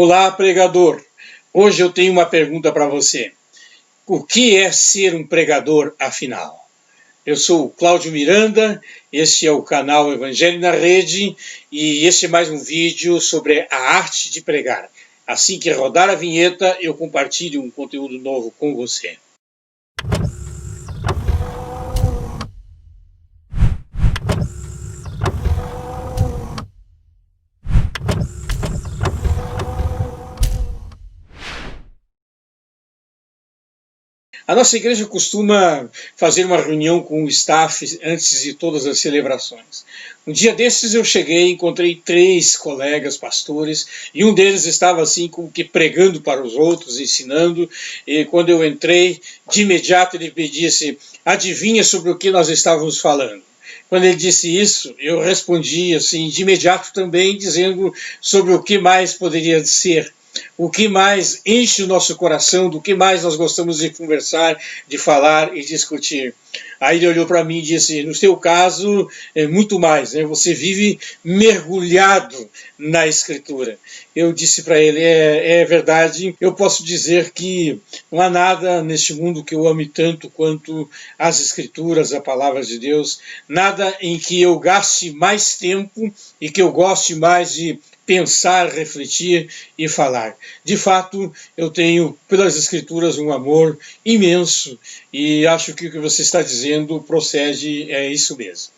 Olá, pregador! Hoje eu tenho uma pergunta para você. O que é ser um pregador, afinal? Eu sou o Cláudio Miranda, este é o canal Evangelho na Rede e este é mais um vídeo sobre a arte de pregar. Assim que rodar a vinheta, eu compartilho um conteúdo novo com você. A nossa igreja costuma fazer uma reunião com o staff antes de todas as celebrações. Um dia desses eu cheguei, encontrei 3 colegas pastores e um deles estava assim como que pregando para os outros, ensinando, e quando eu entrei, de imediato ele me disse: adivinha sobre o que nós estávamos falando? Quando ele disse isso, eu respondi assim de imediato também, dizendo sobre o que mais poderia ser. O que mais enche o nosso coração, do que mais nós gostamos de conversar, de falar e discutir. Aí ele olhou para mim e disse: no seu caso, é muito mais, né? Você vive mergulhado na Escritura. Eu disse para ele: é verdade, eu posso dizer que não há nada neste mundo que eu ame tanto quanto as Escrituras, a palavra de Deus, nada em que eu gaste mais tempo e que eu goste mais de pensar, refletir e falar. De fato, eu tenho pelas Escrituras um amor imenso e acho que o que você está dizendo procede, é isso mesmo.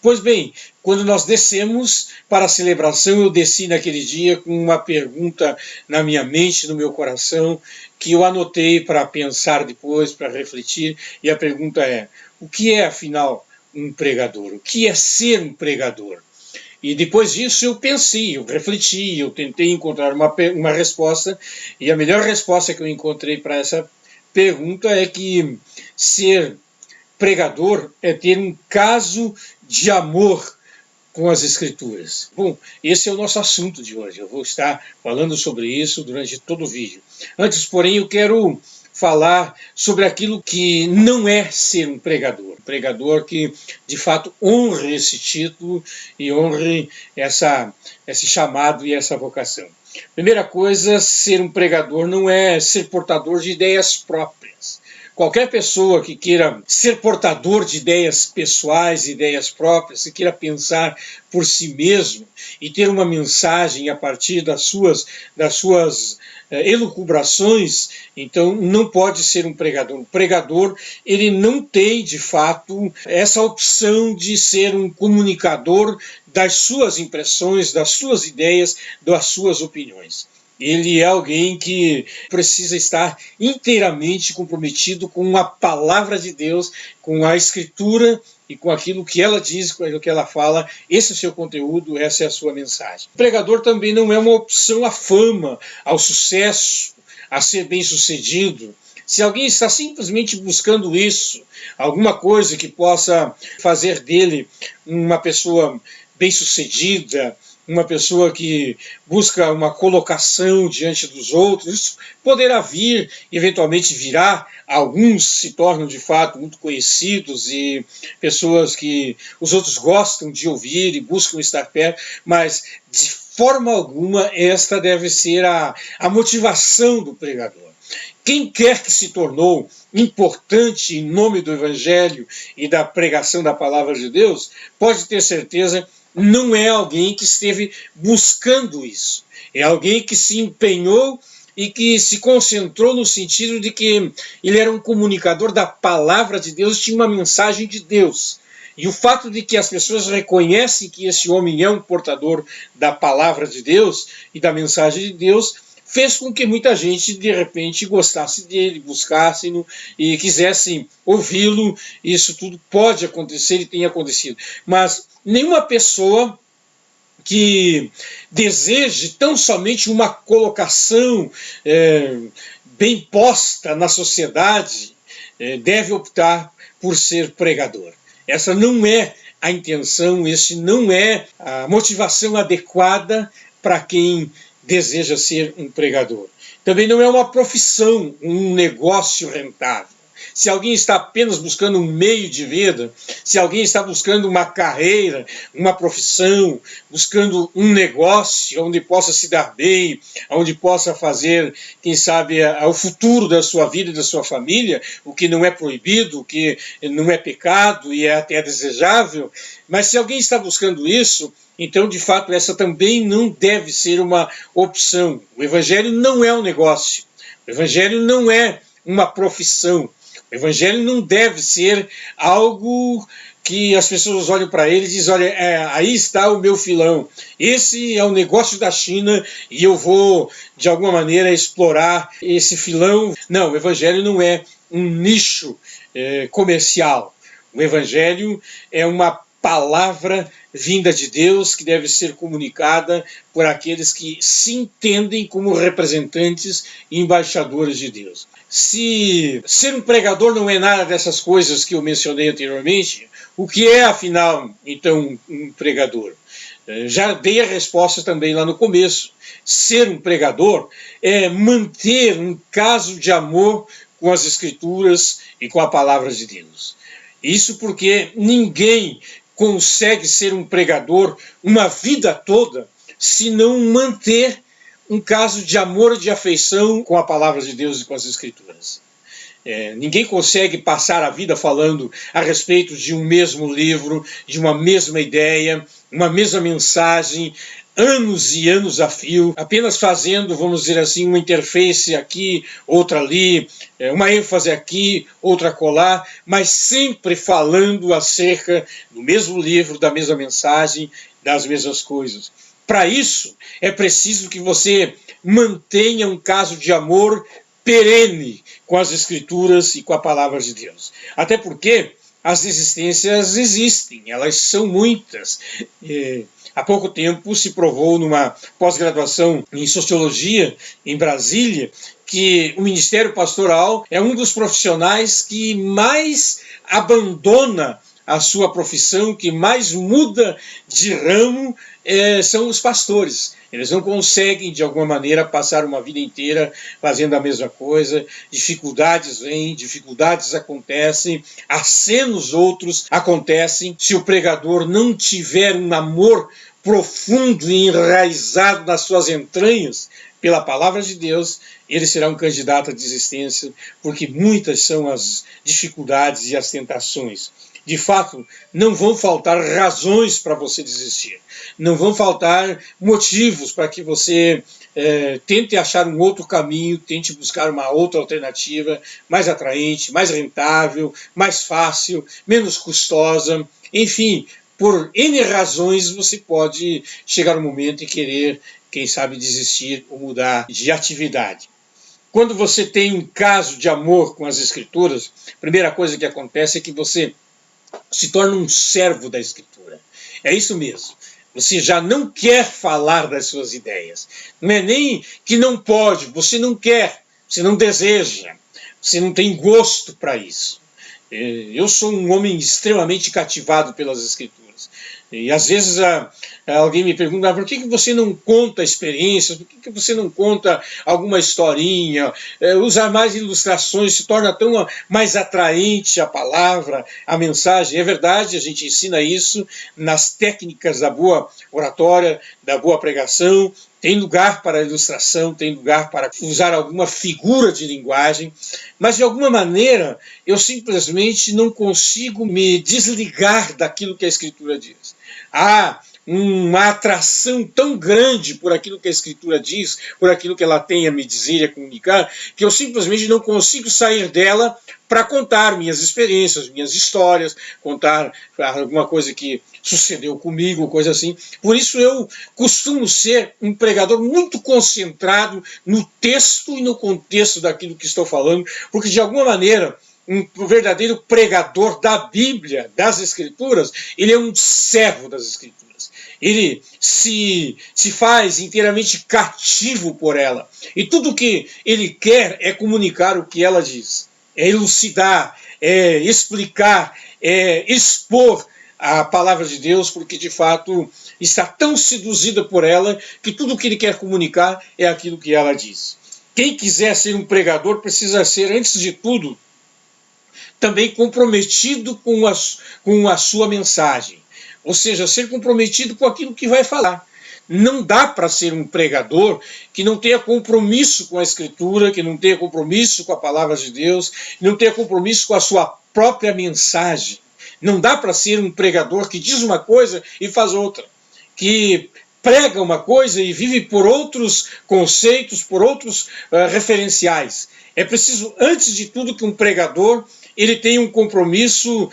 Pois bem, quando nós descemos para a celebração, eu desci naquele dia com uma pergunta na minha mente, no meu coração, que eu anotei para pensar depois, para refletir, e a pergunta é: o que é, afinal, um pregador? O que é ser um pregador? E depois disso eu pensei, eu refleti, eu tentei encontrar uma resposta, e a melhor resposta que eu encontrei para essa pergunta é que ser pregador é ter um caso de amor com as Escrituras. Bom, esse é o nosso assunto de hoje, eu vou estar falando sobre isso durante todo o vídeo. Antes, porém, eu quero falar sobre aquilo que não é ser um pregador. Um pregador que, de fato, honre esse título e honre esse chamado e essa vocação. Primeira coisa, ser um pregador não é ser portador de ideias próprias. Qualquer pessoa que queira ser portador de ideias pessoais, ideias próprias, que queira pensar por si mesmo e ter uma mensagem a partir das suas elucubrações, então não pode ser um pregador. O pregador, ele não tem, de fato, essa opção de ser um comunicador das suas impressões, das suas ideias, das suas opiniões. Ele é alguém que precisa estar inteiramente comprometido com a palavra de Deus, com a Escritura e com aquilo que ela diz, com aquilo que ela fala. Esse é o seu conteúdo, essa é a sua mensagem. O pregador também não é uma opção à fama, ao sucesso, a ser bem-sucedido. Se alguém está simplesmente buscando isso, alguma coisa que possa fazer dele uma pessoa bem-sucedida, uma pessoa que busca uma colocação diante dos outros, isso poderá vir, eventualmente virá, alguns se tornam de fato muito conhecidos e pessoas que os outros gostam de ouvir e buscam estar perto, mas de forma alguma esta deve ser a motivação do pregador. Quem quer que se tornou importante em nome do Evangelho e da pregação da palavra de Deus, pode ter certeza, não é alguém que esteve buscando isso. É alguém que se empenhou e que se concentrou no sentido de que ele era um comunicador da palavra de Deus, tinha uma mensagem de Deus. E o fato de que as pessoas reconhecem que esse homem é um portador da palavra de Deus e da mensagem de Deus, fez com que muita gente, de repente, gostasse dele, buscasse e quisesse ouvi-lo. Isso tudo pode acontecer e tem acontecido. Mas nenhuma pessoa que deseje tão somente uma colocação bem posta na sociedade deve optar por ser pregador. Essa não é a intenção, esse não é a motivação adequada para quem deseja ser um pregador. Também não é uma profissão, um negócio rentável. se alguém está apenas buscando um meio de vida, se alguém está buscando uma carreira, uma profissão, buscando um negócio onde possa se dar bem, onde possa fazer, quem sabe, o futuro da sua vida e da sua família, o que não é proibido, o que não é pecado e é até desejável, mas se alguém está buscando isso, então, de fato, essa também não deve ser uma opção. O Evangelho não é um negócio. O Evangelho não é uma profissão. O Evangelho não deve ser algo que as pessoas olham para ele e dizem, olha, aí está o meu filão. Esse é o negócio da China e eu vou, de alguma maneira, explorar esse filão. Não, o Evangelho não é um nicho comercial. O Evangelho é uma palavra vinda de Deus que deve ser comunicada por aqueles que se entendem como representantes e embaixadores de Deus. Se ser um pregador não é nada dessas coisas que eu mencionei anteriormente, o que é, afinal, então, um pregador? Já dei a resposta também lá no começo. Ser um pregador é manter um caso de amor com as Escrituras e com a palavra de Deus. Isso porque ninguém consegue ser um pregador uma vida toda se não manter um caso de amor e de afeição com a palavra de Deus e com as Escrituras. Ninguém consegue passar a vida falando a respeito de um mesmo livro, de uma mesma ideia, uma mesma mensagem, anos e anos a fio, apenas fazendo, vamos dizer assim, uma interface aqui, outra ali, uma ênfase aqui, outra acolá, mas sempre falando acerca do mesmo livro, da mesma mensagem, das mesmas coisas. Para isso, é preciso que você mantenha um caso de amor perene com as Escrituras e com a palavra de Deus. Até porque as desistências existem, elas são muitas. Há pouco tempo se provou numa pós-graduação em Sociologia, em Brasília, que o Ministério Pastoral é um dos profissionais que mais abandona a sua profissão, que mais muda de ramo, são os pastores. Eles não conseguem, de alguma maneira, passar uma vida inteira fazendo a mesma coisa. Dificuldades vêm, dificuldades acontecem, acenos outros acontecem. Se o pregador não tiver um amor profundo e enraizado nas suas entranhas pela palavra de Deus, ele será um candidato à desistência, porque muitas são as dificuldades e as tentações. De fato, não vão faltar razões para você desistir. Não vão faltar motivos para que você tente achar um outro caminho, tente buscar uma outra alternativa mais atraente, mais rentável, mais fácil, menos custosa. Enfim, por N razões você pode chegar um momento e querer, quem sabe, desistir ou mudar de atividade. Quando você tem um caso de amor com as Escrituras, a primeira coisa que acontece é que você se torna um servo da Escritura. É isso mesmo. Você já não quer falar das suas ideias. Não é nem que não pode, você não quer, você não deseja, você não tem gosto para isso. Eu sou um homem extremamente cativado pelas Escrituras. E às vezes alguém me pergunta, por que você não conta experiências, por que você não conta alguma historinha, usar mais ilustrações, se torna tão mais atraente a palavra, a mensagem. É verdade, a gente ensina isso nas técnicas da boa oratória, da boa pregação. Tem lugar para a ilustração, tem lugar para usar alguma figura de linguagem, mas de alguma maneira eu simplesmente não consigo me desligar daquilo que a Escritura diz. Há uma atração tão grande por aquilo que a Escritura diz, por aquilo que ela tem a me dizer e a comunicar, que eu simplesmente não consigo sair dela para contar minhas experiências, minhas histórias, contar alguma coisa que sucedeu comigo, coisa assim. Por isso eu costumo ser um pregador muito concentrado no texto e no contexto daquilo que estou falando, porque de alguma maneira um verdadeiro pregador da Bíblia, das Escrituras, ele é um servo das Escrituras. Ele se faz inteiramente cativo por ela. E tudo o que ele quer é comunicar o que ela diz. É elucidar, é explicar, é expor a palavra de Deus, porque de fato está tão seduzida por ela que tudo o que ele quer comunicar é aquilo que ela diz. Quem quiser ser um pregador precisa ser, antes de tudo, também comprometido com a sua mensagem. Ou seja, ser comprometido com aquilo que vai falar. Não dá para ser um pregador que não tenha compromisso com a Escritura, que não tenha compromisso com a palavra de Deus, não tenha compromisso com a sua própria mensagem. Não dá para ser um pregador que diz uma coisa e faz outra, que prega uma coisa e vive por outros conceitos, por outros referenciais. É preciso, antes de tudo, que um pregador ele tenha um compromisso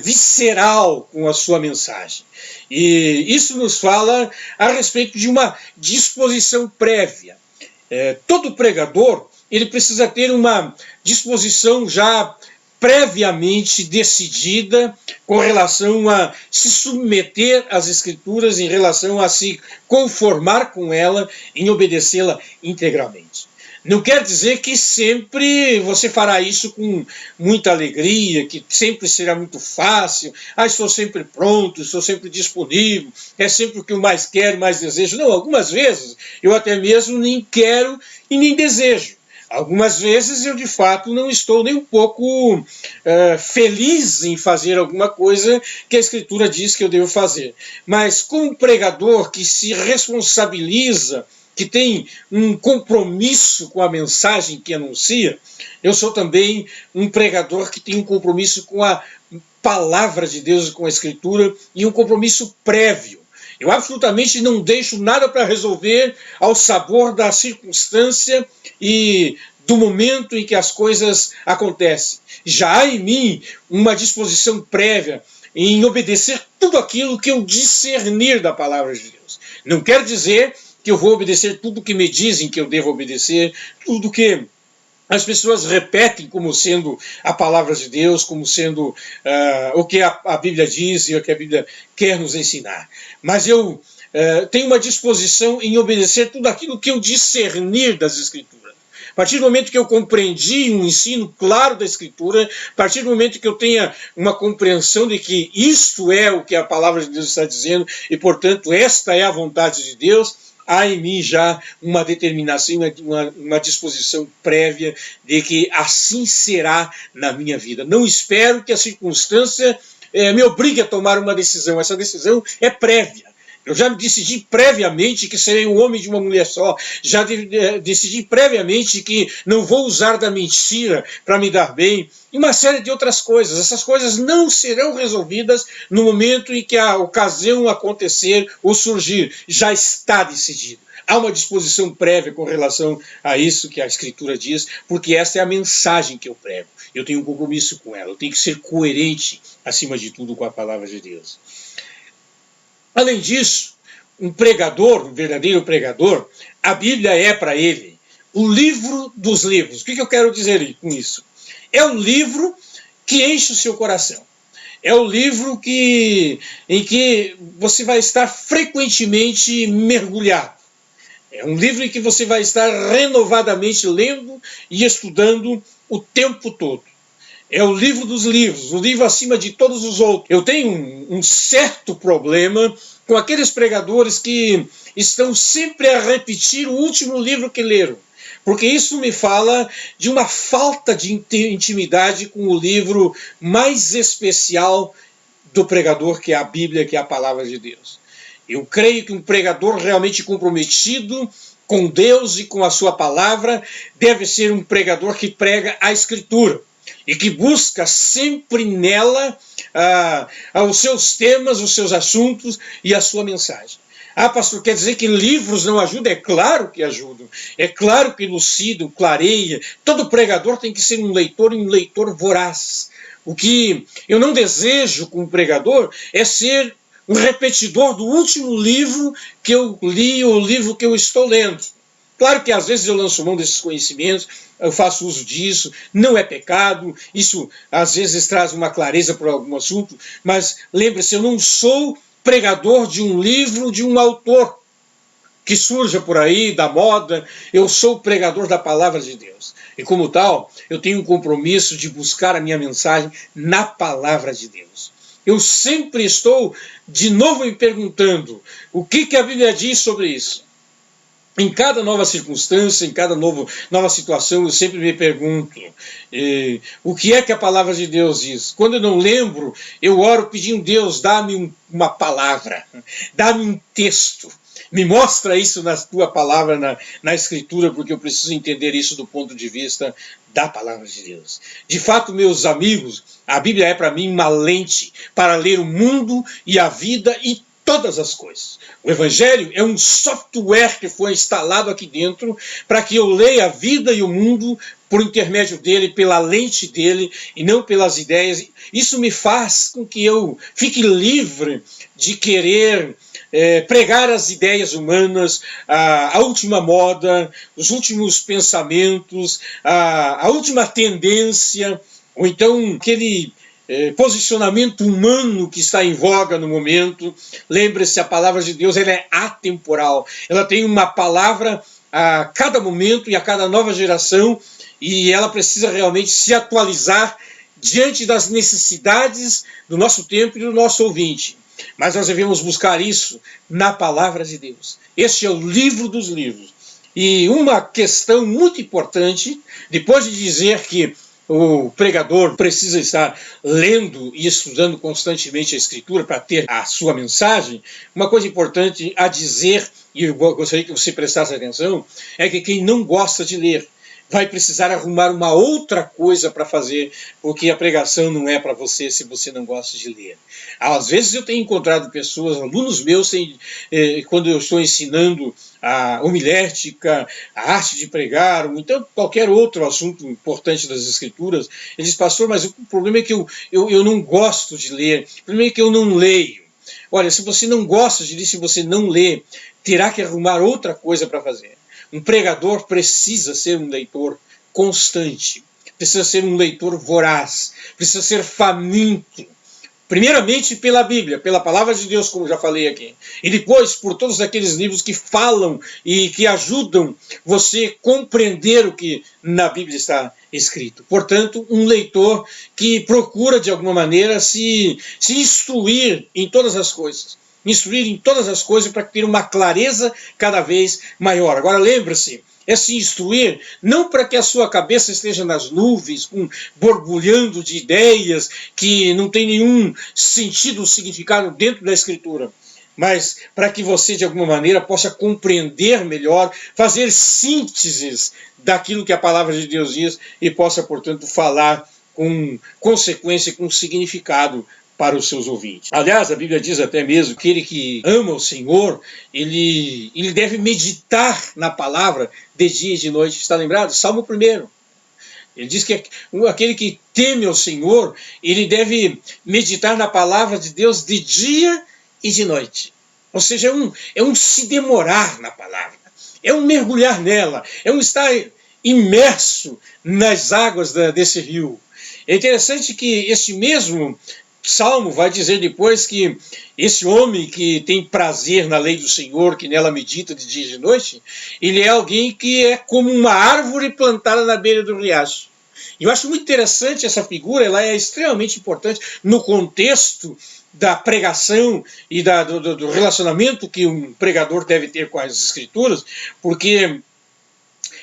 visceral com a sua mensagem. E isso nos fala a respeito de uma disposição prévia. Todo pregador ele precisa ter uma disposição já previamente decidida com relação a se submeter às Escrituras, em relação a se conformar com ela, em obedecê-la integralmente. Não quer dizer que sempre você fará isso com muita alegria, que sempre será muito fácil, estou sempre pronto, estou sempre disponível, é sempre o que eu mais quero, mais desejo. Não, algumas vezes eu até mesmo nem quero e nem desejo. Algumas vezes eu, de fato, não estou nem um pouco feliz em fazer alguma coisa que a Escritura diz que eu devo fazer. Mas como um pregador que se responsabiliza, que tem um compromisso com a mensagem que anuncia, eu sou também um pregador que tem um compromisso com a palavra de Deus e com a Escritura, e um compromisso prévio. Eu absolutamente não deixo nada para resolver ao sabor da circunstância e do momento em que as coisas acontecem. Já há em mim uma disposição prévia em obedecer tudo aquilo que eu discernir da palavra de Deus. Não quer dizer que eu vou obedecer tudo que me dizem que eu devo obedecer, tudo que as pessoas repetem como sendo a palavra de Deus, como sendo o que a Bíblia diz e o que a Bíblia quer nos ensinar. Mas eu tenho uma disposição em obedecer tudo aquilo que eu discernir das Escrituras. A partir do momento que eu compreendi um ensino claro da Escritura, a partir do momento que eu tenha uma compreensão de que isto é o que a palavra de Deus está dizendo e, portanto, esta é a vontade de Deus, há em mim já uma determinação, uma disposição prévia de que assim será na minha vida. Não espero que a circunstância me obrigue a tomar uma decisão. Essa decisão é prévia. Eu já decidi previamente que serei um homem de uma mulher só. Já decidi previamente que não vou usar da mentira para me dar bem. E uma série de outras coisas. Essas coisas não serão resolvidas no momento em que a ocasião acontecer ou surgir. Já está decidido. Há uma disposição prévia com relação a isso que a Escritura diz, porque essa é a mensagem que eu prego. Eu tenho um compromisso com ela. Eu tenho que ser coerente, acima de tudo, com a palavra de Deus. Além disso, um pregador, um verdadeiro pregador, a Bíblia é para ele o livro dos livros. O que eu quero dizer com isso? É um livro que enche o seu coração. É o livro em que você vai estar frequentemente mergulhado. É um livro em que você vai estar renovadamente lendo e estudando o tempo todo. É o livro dos livros, o livro acima de todos os outros. Eu tenho um certo problema com aqueles pregadores que estão sempre a repetir o último livro que leram, porque isso me fala de uma falta de intimidade com o livro mais especial do pregador, que é a Bíblia, que é a palavra de Deus. Eu creio que um pregador realmente comprometido com Deus e com a sua palavra deve ser um pregador que prega a Escritura e que busca sempre nela os seus temas, os seus assuntos e a sua mensagem. Pastor, quer dizer que livros não ajudam? É claro que ajudam. É claro que elucidam, clareia. Todo pregador tem que ser um leitor e um leitor voraz. O que eu não desejo como pregador é ser um repetidor do último livro que eu li ou o livro que eu estou lendo. Claro que às vezes eu lanço mão desses conhecimentos, eu faço uso disso, não é pecado, isso às vezes traz uma clareza para algum assunto, mas lembre-se, eu não sou pregador de um livro, de um autor que surja por aí, da moda. Eu sou pregador da palavra de Deus. E como tal, eu tenho um compromisso de buscar a minha mensagem na palavra de Deus. Eu sempre estou de novo me perguntando o que a Bíblia diz sobre isso. Em cada nova circunstância, em cada nova situação, eu sempre me pergunto o que é que a palavra de Deus diz. Quando eu não lembro, eu oro pedindo: Deus, dá-me uma palavra, dá-me um texto. Me mostra isso na tua palavra, na Escritura, porque eu preciso entender isso do ponto de vista da palavra de Deus. De fato, meus amigos, a Bíblia é para mim uma lente para ler o mundo e a vida e todas as coisas. O Evangelho é um software que foi instalado aqui dentro para que eu leia a vida e o mundo por intermédio dele, pela lente dele e não pelas ideias. Isso me faz com que eu fique livre de querer pregar as ideias humanas, a última moda, os últimos pensamentos, a última tendência, ou então aquele posicionamento humano que está em voga no momento. Lembre-se, a palavra de Deus ela é atemporal. Ela tem uma palavra a cada momento e a cada nova geração, e ela precisa realmente se atualizar diante das necessidades do nosso tempo e do nosso ouvinte. Mas nós devemos buscar isso na palavra de Deus. Este é o livro dos livros. E uma questão muito importante, depois de dizer que o pregador precisa estar lendo e estudando constantemente a Escritura para ter a sua mensagem, uma coisa importante a dizer, e eu gostaria que você prestasse atenção, é que quem não gosta de ler vai precisar arrumar uma outra coisa para fazer, porque a pregação não é para você se você não gosta de ler. Às vezes eu tenho encontrado pessoas, alunos meus, quando eu estou ensinando a homilética, a arte de pregar, ou então qualquer outro assunto importante das Escrituras, eles dizem: pastor, mas o problema é que eu não gosto de ler, o problema é que eu não leio. Olha, se você não gosta de ler, se você não lê, terá que arrumar outra coisa para fazer. Um pregador precisa ser um leitor constante, precisa ser um leitor voraz, precisa ser faminto, primeiramente pela Bíblia, pela palavra de Deus, como já falei aqui, e depois por todos aqueles livros que falam e que ajudam você a compreender o que na Bíblia está escrito. Portanto, um leitor que procura de alguma maneira se instruir em todas as coisas. Instruir em todas as coisas para ter uma clareza cada vez maior. Agora lembre-se, é se instruir não para que a sua cabeça esteja nas nuvens, borbulhando de ideias que não tem nenhum sentido ou significado dentro da Escritura, mas para que você de alguma maneira possa compreender melhor, fazer sínteses daquilo que a palavra de Deus diz e possa, portanto, falar com consequência, com significado para os seus ouvintes. Aliás, a Bíblia diz até mesmo que aquele que ama o Senhor, ele deve meditar na palavra de dia e de noite. Está lembrado? Salmo 1. Ele diz que aquele que teme ao Senhor, ele deve meditar na palavra de Deus de dia e de noite. Ou seja, é um se demorar na palavra, é um mergulhar nela, é um estar imerso nas águas desse rio. É interessante que este mesmo Salmo vai dizer depois que esse homem que tem prazer na lei do Senhor, que nela medita de dia e de noite, ele é alguém que é como uma árvore plantada na beira do riacho. E eu acho muito interessante essa figura, ela é extremamente importante no contexto da pregação e do relacionamento que um pregador deve ter com as Escrituras, porque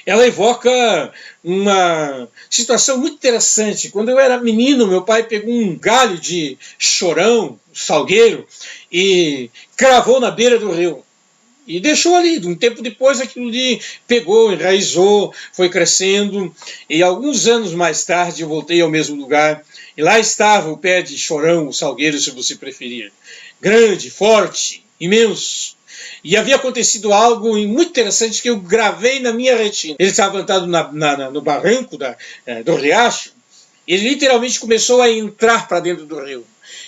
ela evoca uma situação muito interessante. Quando eu era menino, meu pai pegou um galho de chorão, salgueiro, e cravou na beira do rio. E deixou ali. Um tempo depois aquilo ali pegou, enraizou, foi crescendo. E alguns anos mais tarde eu voltei ao mesmo lugar. E lá estava o pé de chorão, o salgueiro, se você preferir. Grande, forte, imenso. E havia acontecido algo muito interessante que eu gravei na minha retina. Ele estava plantado no barranco do riacho. Ele literalmente começou a entrar para dentro do rio.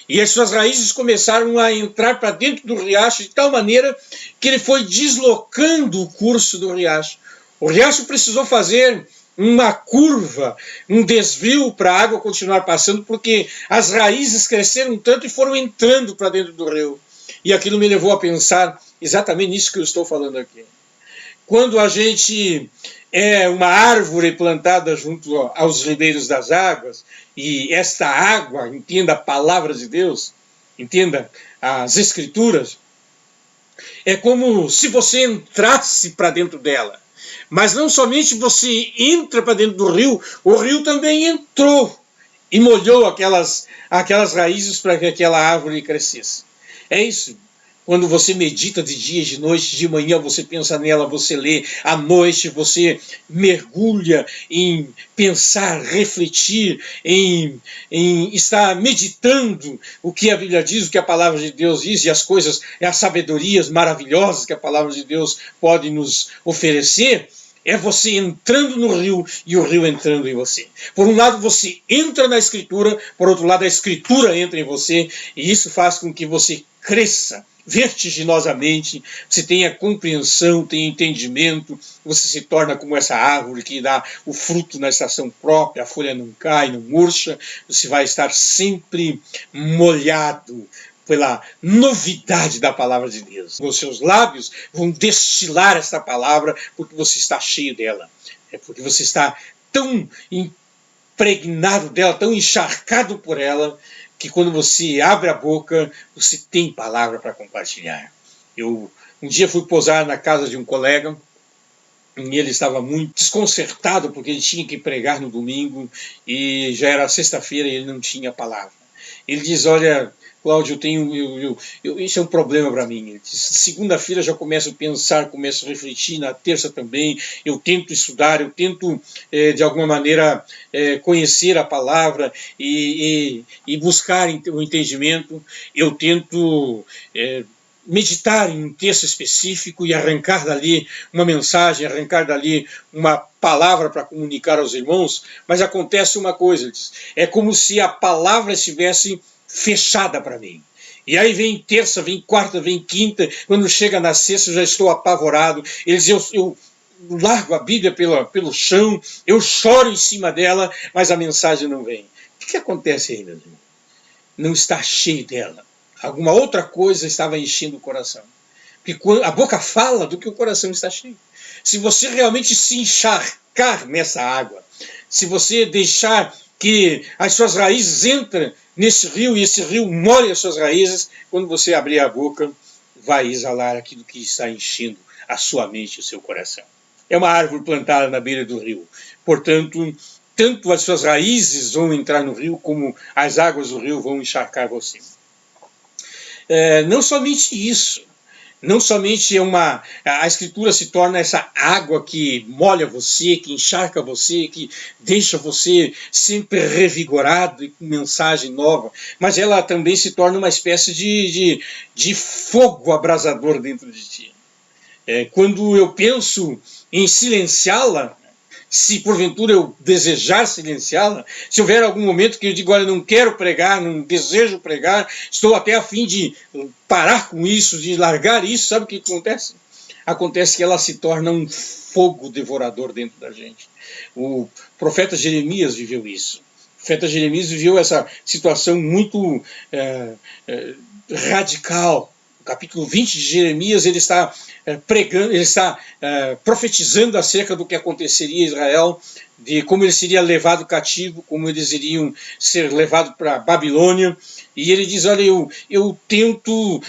E as suas raízes começaram a entrar para dentro do riacho de tal maneira que ele foi deslocando o curso do riacho. O riacho precisou fazer uma curva, um desvio para a água continuar passando, porque as raízes cresceram tanto e foram entrando para dentro do rio. E aquilo me levou a pensar exatamente nisso que eu estou falando aqui. Quando a gente é uma árvore plantada junto aos ribeiros das águas, e esta água, entenda a palavra de Deus, entenda as Escrituras, É como se você entrasse para dentro dela. Mas não somente você entra para dentro do rio, o rio também entrou e molhou aquelas raízes para que aquela árvore crescesse. É isso. Quando você medita de dia e de noite, de manhã você pensa nela, você lê, à noite você mergulha em pensar, refletir, em estar meditando o que a Bíblia diz, o que a palavra de Deus diz, e as coisas, as sabedorias maravilhosas que a palavra de Deus pode nos oferecer. É você entrando no rio e o rio entrando em você. Por um lado, você entra na Escritura, por outro lado, a Escritura entra em você, e isso faz com que você cresça vertiginosamente, você tenha compreensão, tenha entendimento, você se torna como essa árvore que dá o fruto na estação própria, a folha não cai, não murcha, você vai estar sempre molhado pela novidade da palavra de Deus. Os seus lábios vão destilar essa palavra porque você está cheio dela. É porque você está tão impregnado dela, tão encharcado por ela, que quando você abre a boca, você tem palavra para compartilhar. Eu um dia fui posar na casa de um colega, e ele estava muito desconcertado porque ele tinha que pregar no domingo, e já era sexta-feira e ele não tinha palavra. Ele diz, olha, Cláudio, isso é um problema para mim. Segunda-feira já começo a pensar, começo a refletir, na terça também, eu tento estudar, eu tento, de alguma maneira, conhecer a palavra e buscar o entendimento, eu tento meditar em um texto específico e arrancar dali uma mensagem, arrancar dali uma palavra para comunicar aos irmãos, mas acontece uma coisa, é como se a palavra estivesse fechada para mim. E aí vem terça, vem quarta, vem quinta, quando chega na sexta eu já estou apavorado. Eles, eu largo a Bíblia pelo chão, eu choro em cima dela, mas a mensagem não vem. O que acontece aí, meu irmão? Não está cheio dela. Alguma outra coisa estava enchendo o coração. Porque a boca fala do que o coração está cheio. Se você realmente se encharcar nessa água, se você deixar que as suas raízes entrem nesse rio e esse rio molhe as suas raízes, quando você abrir a boca, vai exalar aquilo que está enchendo a sua mente e o seu coração. É uma árvore plantada na beira do rio. Portanto, tanto as suas raízes vão entrar no rio, como as águas do rio vão encharcar você. Não somente isso, não somente a Escritura se torna essa água que molha você, que encharca você, que deixa você sempre revigorado e com mensagem nova, mas ela também se torna uma espécie de fogo abrasador dentro de ti. Quando eu penso em silenciá-la, se porventura eu desejar silenciá-la, se houver algum momento que eu digo, olha, não quero pregar, não desejo pregar, estou até a fim de parar com isso, de largar isso, sabe o que acontece? Acontece que ela se torna um fogo devorador dentro da gente. O profeta Jeremias viveu isso. O profeta Jeremias viveu essa situação muito radical. No capítulo 20 de Jeremias, ele está pregando, ele está profetizando acerca do que aconteceria em Israel, de como ele seria levado cativo, como eles iriam ser levados para a Babilônia. E ele diz, olha, eu tento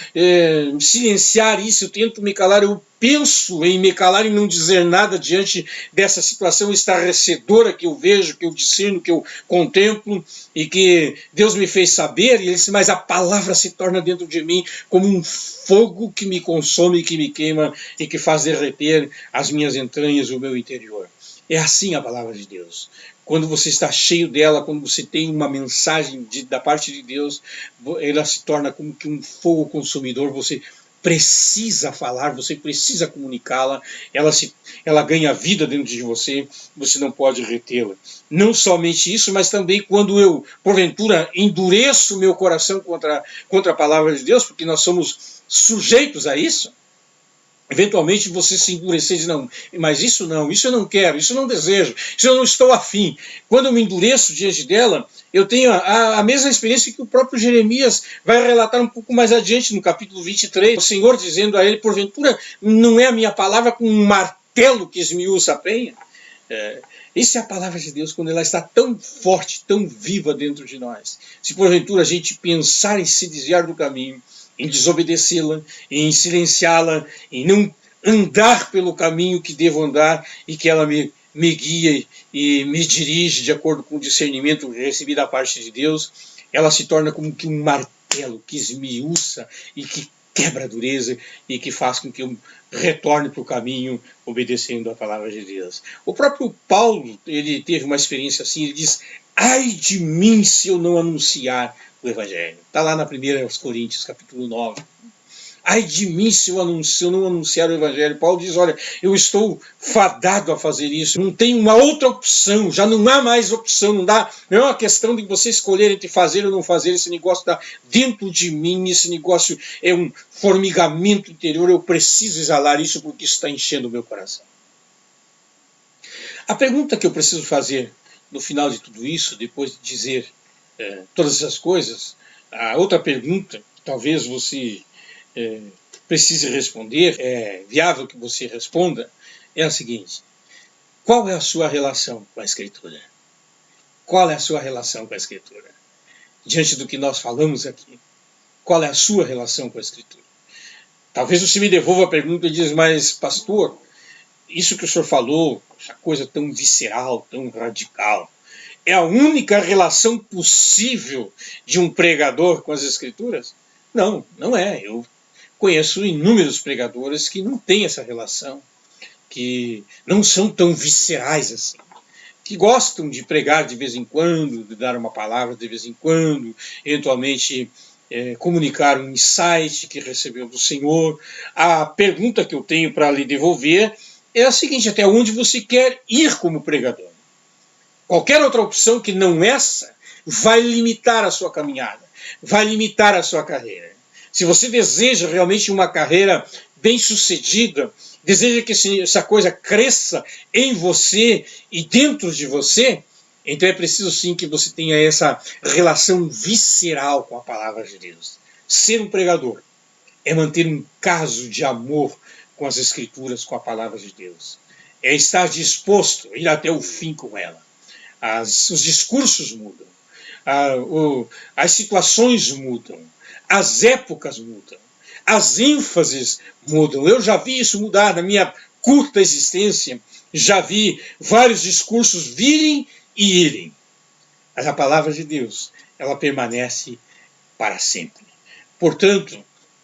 silenciar isso, eu tento me calar, eu penso em me calar e não dizer nada diante dessa situação estarrecedora que eu vejo, que eu discerno, que eu contemplo e que Deus me fez saber. E ele disse, mas a palavra se torna dentro de mim como um fogo que me consome, que me queima e que faz derreter as minhas entranhas, o meu interior. É assim a palavra de Deus. Quando você está cheio dela, quando você tem uma mensagem da parte de Deus, ela se torna como que um fogo consumidor. Você precisa falar, você precisa comunicá-la, ela ganha vida dentro de você, você não pode retê-la. Não somente isso, mas também quando eu, porventura, endureço meu coração contra a palavra de Deus, porque nós somos sujeitos a isso, eventualmente você se endurecer e dizer, não, mas isso eu não quero, isso eu não desejo, isso eu não estou afim. Quando eu me endureço diante dela, eu tenho a mesma experiência que o próprio Jeremias vai relatar um pouco mais adiante no capítulo 23, o Senhor dizendo a ele, porventura não é a minha palavra com um martelo que esmiuça a penha? Essa é a palavra de Deus quando ela está tão forte, tão viva dentro de nós. Se porventura a gente pensar em se desviar do caminho, em desobedecê-la, em silenciá-la, em não andar pelo caminho que devo andar e que ela me guia e me dirige de acordo com o discernimento que recebi da parte de Deus, ela se torna como que um martelo que esmiuça e que quebra a dureza e que faz com que eu retorne para o caminho obedecendo a palavra de Deus. O próprio Paulo, ele teve uma experiência assim, ele diz: ai de mim se eu não anunciar o Evangelho. Está lá na 1 Coríntios, capítulo 9. Ai de mim se eu não anunciar o Evangelho. Paulo diz, olha, eu estou fadado a fazer isso, não tem uma outra opção, já não há mais opção, não é uma questão de você escolher entre fazer ou não fazer, esse negócio está dentro de mim, esse negócio é um formigamento interior, eu preciso exalar isso porque isso está enchendo o meu coração. A pergunta que eu preciso fazer no final de tudo isso, depois de dizer todas essas coisas, a outra pergunta, que talvez você precise responder, é viável que você responda, é a seguinte: qual é a sua relação com a Escritura? Qual é a sua relação com a Escritura? Diante do que nós falamos aqui, qual é a sua relação com a Escritura? Talvez você me devolva a pergunta e diz, mas pastor, isso que o senhor falou, essa coisa tão visceral, tão radical, é a única relação possível de um pregador com as Escrituras? Não, não é. Eu conheço inúmeros pregadores que não têm essa relação, que não são tão viscerais assim, que gostam de pregar de vez em quando, de dar uma palavra de vez em quando, eventualmente comunicar um insight que recebeu do Senhor. A pergunta que eu tenho para lhe devolver é a seguinte: até onde você quer ir como pregador? Qualquer outra opção que não essa vai limitar a sua caminhada, vai limitar a sua carreira. Se você deseja realmente uma carreira bem-sucedida, deseja que essa coisa cresça em você e dentro de você, então é preciso sim que você tenha essa relação visceral com a palavra de Deus. Ser um pregador é manter um caso de amor com as Escrituras, com a palavra de Deus. É estar disposto a ir até o fim com ela. Os discursos mudam, as situações mudam, as épocas mudam, as ênfases mudam. Eu já vi isso mudar na minha curta existência, já vi vários discursos virem e irem. Mas a palavra de Deus, ela permanece para sempre. Portanto,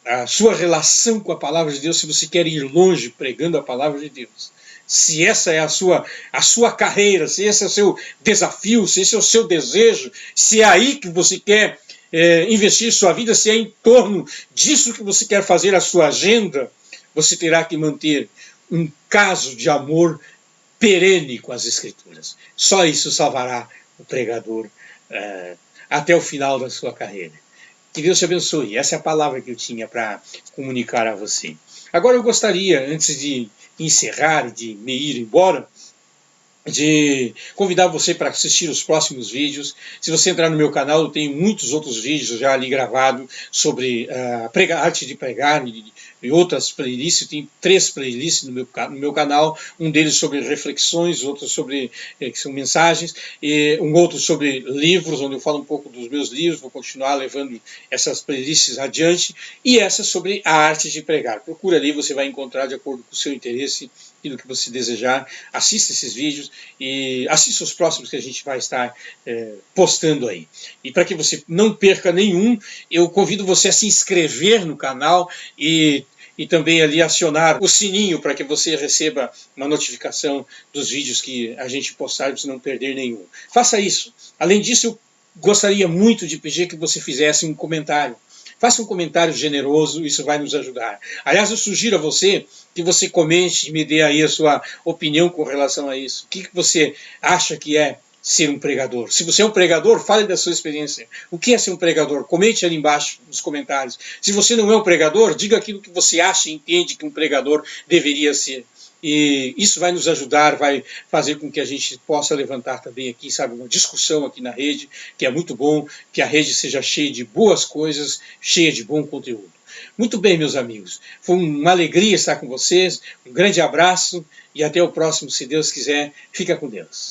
a sua relação com a palavra de Deus, se você quer ir longe pregando a palavra de Deus, se essa é a sua carreira, se esse é o seu desafio, se esse é o seu desejo, se é aí que você quer investir sua vida, se é em torno disso que você quer fazer a sua agenda, você terá que manter um caso de amor perene com as Escrituras. Só isso salvará o pregador até o final da sua carreira. Que Deus te abençoe. Essa é a palavra que eu tinha para comunicar a você. Agora eu gostaria, antes de encerrar, de me ir embora, de convidar você para assistir os próximos vídeos. Se você entrar no meu canal, eu tenho muitos outros vídeos já ali gravados sobre a arte de pregar e outras playlists. Tem 3 playlists no meu canal, um deles sobre reflexões, outro sobre que são mensagens, e um outro sobre livros, onde eu falo um pouco dos meus livros. Vou continuar levando essas playlists adiante, e essa sobre a arte de pregar. Procura ali, você vai encontrar de acordo com o seu interesse e do que você desejar. Assista esses vídeos e assista os próximos que a gente vai estar postando aí. E para que você não perca nenhum, eu convido você a se inscrever no canal e também ali acionar o sininho para que você receba uma notificação dos vídeos que a gente postar para você não perder nenhum. Faça isso. Além disso, eu gostaria muito de pedir que você fizesse um comentário. Faça um comentário generoso, isso vai nos ajudar. Aliás, eu sugiro a você que você comente e me dê aí a sua opinião com relação a isso. O que você acha que é ser um pregador? Se você é um pregador, fale da sua experiência. O que é ser um pregador? Comente ali embaixo nos comentários. Se você não é um pregador, diga aquilo que você acha e entende que um pregador deveria ser. E isso vai nos ajudar, vai fazer com que a gente possa levantar também aqui, sabe, uma discussão aqui na rede, que é muito bom, que a rede seja cheia de boas coisas, cheia de bom conteúdo. Muito bem, meus amigos, foi uma alegria estar com vocês, um grande abraço e até o próximo, se Deus quiser. Fica com Deus.